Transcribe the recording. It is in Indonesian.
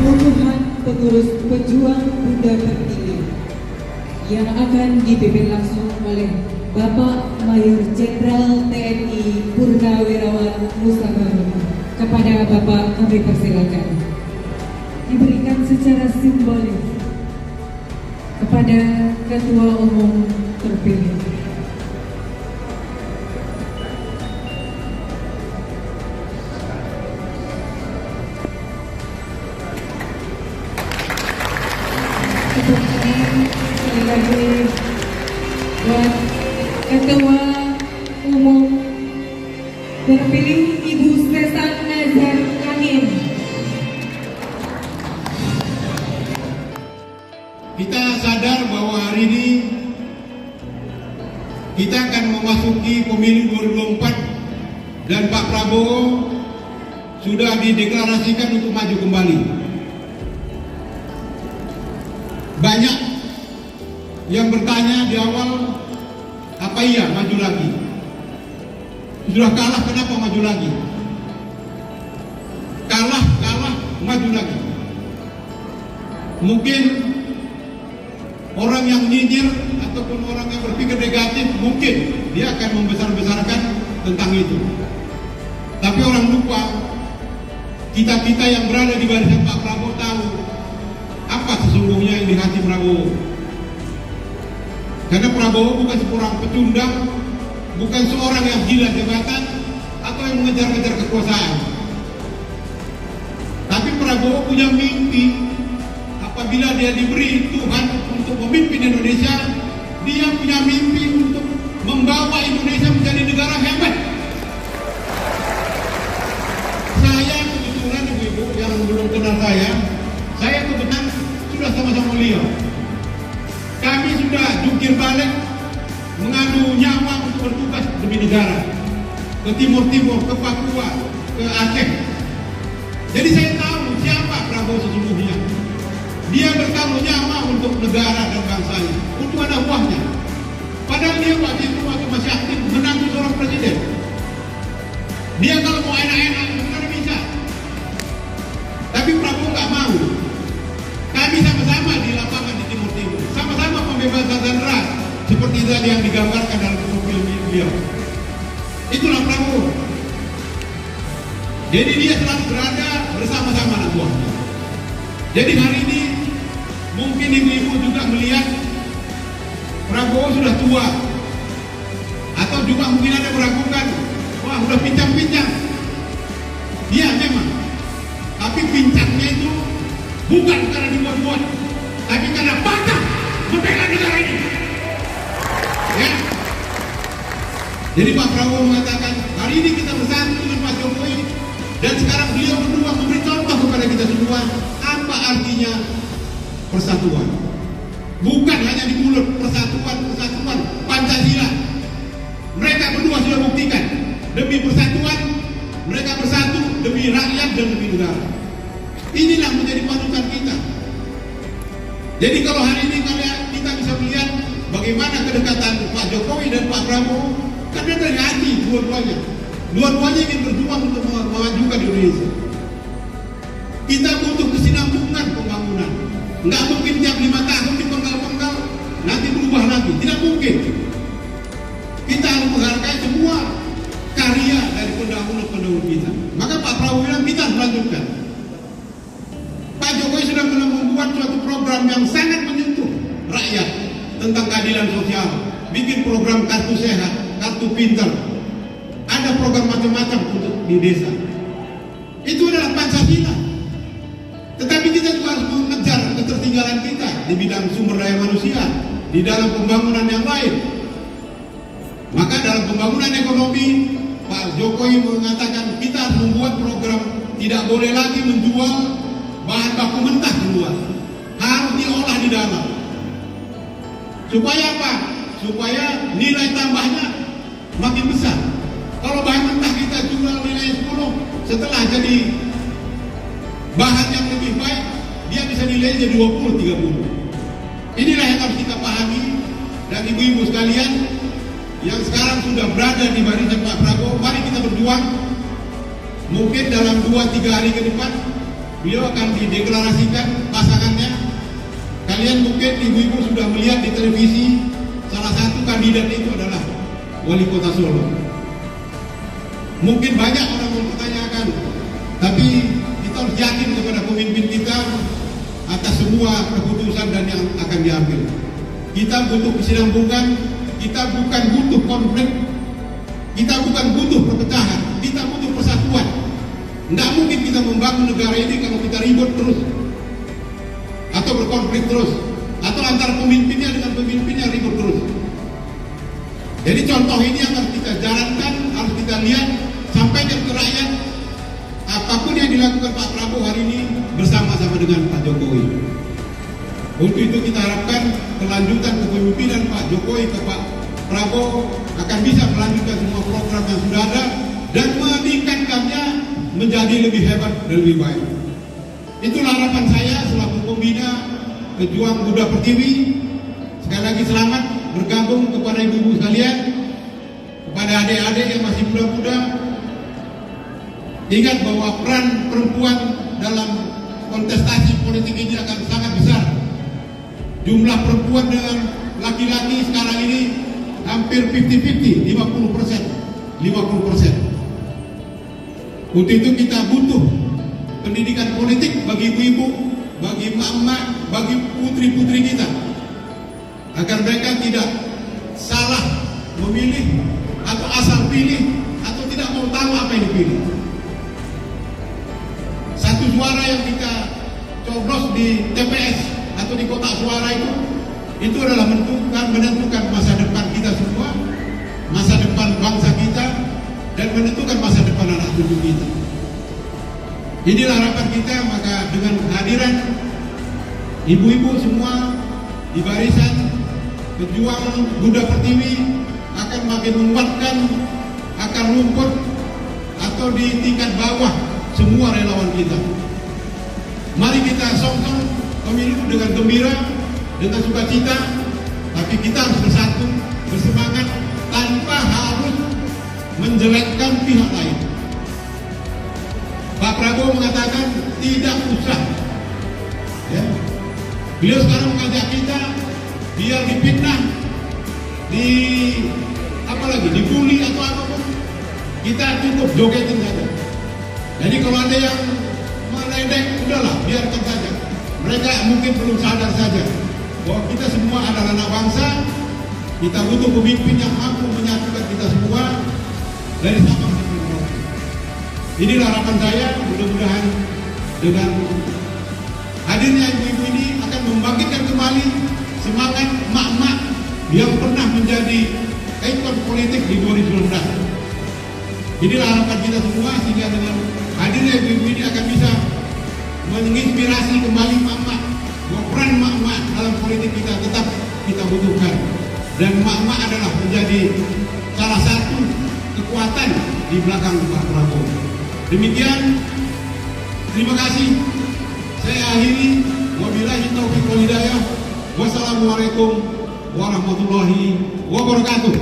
pengukuhan pengurus pejuang Bunda Pertiwi yang akan dipimpin langsung oleh Bapak Mayor Jenderal TNI Purnawirawan Mustafa. Kepada Bapak kami persilakan diberikan secara simbolis kepada Ketua Umum terpilih. Sekali lagi buat Ketua Umum terpilih Ibu Stesan Nazar Kanin. Kita sadar bahwa hari ini kita akan memasuki pemilu 2024 dan Pak Prabowo sudah dideklarasikan untuk maju kembali. Banyak yang bertanya di awal, apa iya maju lagi? Sudah kalah, kenapa maju lagi? Kalah, maju lagi. Mungkin orang yang nyinyir ataupun orang yang berpikir negatif, mungkin dia akan membesar-besarkan tentang itu. Tapi orang lupa, kita-kita yang berada di barisan Pak Prabowo tahu apa sesungguhnya yang di hati Prabowo. Karena Prabowo bukan seorang pecundang, bukan seorang yang gila jabatan atau yang mengejar-ngejar kekuasaan. Tapi Prabowo punya mimpi. Apabila dia diberi Tuhan untuk memimpin Indonesia, dia punya mimpi untuk membawa Indonesia menjadi negara hebat. Saya kebetulan, ibu-ibu yang belum kenal saya kebetulan sudah sama-sama beliau. Kami sudah jungkir balik mengadu nyawa untuk bertugas demi negara, ke timur-timur, ke Papua, ke Aceh. Jadi saya tahu siapa Prabowo sesungguhnya. Dia bertaruh nyawa untuk negara dan bangsanya, untuk anak buahnya. Padahal dia waktu masih aktif menantu seorang presiden. Dia kalau mau enak-enak bukan bisa. Tapi Prabowo nggak mau. Kami sama-sama di lapangan di timur-timur, sama-sama pembebasan sandera seperti tadi yang digambarkan dalam profil beliau. Itulah Prabowo. Jadi dia selalu berada bersama-sama anak buahnya. Jadi hari ini mungkin ibu-ibu juga melihat Prabowo sudah tua, atau juga mungkin ada meragukan, wah udah pincang-pincang. Iya memang, tapi pincangnya itu bukan karena dibuat-buat, tapi karena patah membela negara ini. Ya. Jadi Pak Prabowo mengatakan hari ini kita bersatu dengan Pak Jokowi, dan sekarang beliau berdua memberi contoh kepada kita semua apa artinya persatuan. Bukan hanya di mulut persatuan Pancasila. Mereka berdua sudah buktikan demi persatuan, mereka bersatu demi rakyat dan demi negara. Inilah menjadi panutan kita. Jadi kalau hari ini kita bisa melihat bagaimana kedekatan Pak Jokowi dan Pak Prabowo, karena dari hati dua-duanya. Dua-duanya ingin berjuang untuk memajukan Indonesia. Kita butuh kesinambungan pembangunan. Nggak mungkin tiap 5 tahun dipenggal-penggal, nanti berubah lagi. Tidak mungkin. Kita harus menghargai semua karya dari pendahulu-pendahulu kita. Maka Pak Prabowo bilang kita harus lanjutkan. Pak Jokowi sudah membuat suatu program yang sangat menyentuh rakyat tentang keadilan sosial. Bikin program kartu sehat, kartu pintar. Ada program macam-macam untuk di desa. Itu adalah Pancasila. Tetapi kita juga harus mengejar ketertinggalan kita di bidang sumber daya manusia, di dalam pembangunan yang lain. Maka dalam pembangunan ekonomi, Pak Jokowi mengatakan kita harus membuat program tidak boleh lagi menjual bahan baku mentah di luar, harus diolah di dalam. Supaya apa? Supaya nilai tambahnya makin besar. Kalau bahan mentah kita jual nilai 10, setelah jadi bahan yang lebih baik, dia bisa nilainya jadi 20-30. Inilah yang harus kita pahami. Dan ibu-ibu sekalian yang sekarang sudah berada di barisan Pak Prabowo, mari kita berjuang. Mungkin dalam 2-3 hari ke depan beliau akan dideklarasikan pasangannya. Kalian mungkin ibu-ibu sudah melihat di televisi, salah satu kandidat itu adalah wali kota Solo. Mungkin banyak orang mempertanyakan, tapi kita harus yakin kepada pemimpin kita atas semua keputusan dan yang akan diambil. Kita butuh kesinambungan, kita bukan butuh konflik, kita bukan butuh perpecahan, kita butuh persatuan. Tidak mungkin kita membangun negara ini kalau kita ribut terus, atau berkonflik terus, atau antara pemimpinnya dengan pemimpinnya ribut terus. Jadi contoh ini yang harus kita jalankan, harus kita lihat, sampaikan ke rakyat. Apapun yang dilakukan Pak Prabowo hari ini bersama-sama dengan Pak Jokowi. Untuk itu kita harapkan kelanjutan kepemimpinan Pak Jokowi ke Pak Prabowo akan bisa melanjutkan semua program yang sudah ada dan meningkatkannya menjadi lebih hebat dan lebih baik. Itulah harapan saya selaku pembina pejuang Buddha Pertiwi. Sekali lagi selamat bergabung kepada ibu-ibu sekalian, kepada adik-adik yang masih muda-muda. Ingat bahwa peran perempuan dalam kontestasi politik ini akan sangat besar. Jumlah perempuan dengan laki-laki sekarang ini hampir 50-50, 50%. Untuk itu kita butuh pendidikan politik bagi ibu-ibu, bagi emak-emak, bagi putri-putri kita, agar mereka tidak salah memilih atau asal pilih atau tidak mau tahu apa yang dipilih. Satu suara yang kita coblos di TPS atau di kotak suara itu adalah menentukan masa depan kita semua, masa depan bangsa kita, dan menentukan masa depan anak cucu kita. Inilah harapan kita. Maka dengan kehadiran ibu-ibu semua di barisan pejuang Buddha Pertiwi akan makin menguatkan akar rumput atau di tingkat bawah semua relawan kita. Mari kita song-song pemilu dengan gembira, dengan sukacita, tapi kita harus bersatu, bersemangat, tanpa harus menjelekkan pihak lain. Pak Prabowo mengatakan tidak usah. Ya. Beliau sekarang mengajak kita biar dipitnah, dibully atau apapun, kita cukup jogetin saja. Jadi kalau ada yang meledek, udahlah, biarkan saja. Mereka mungkin belum sadar saja bahwa kita semua adalah anak bangsa. Kita butuh pemimpin yang mampu menyatukan kita semua dari Sabang sampai Merauke. Inilah harapan saya. Mudah-mudahan dengan hadirnya ibu-ibu ini akan membangkitkan kembali semangat emak-emak yang pernah menjadi ikon politik di 2019. Inilah harapan kita semua, sehingga dengan hadirnya ibu-ibu ini akan bisa menginspirasi kembali emak-emak bahwa peran emak-emak dalam politik kita tetap kita butuhkan, dan emak-emak adalah menjadi salah satu kekuatan di belakang Pak Prabowo. Demikian, terima kasih. Saya akhiri, wabillahi taufiq wal hidayah. Wassalamualaikum warahmatullahi wabarakatuh.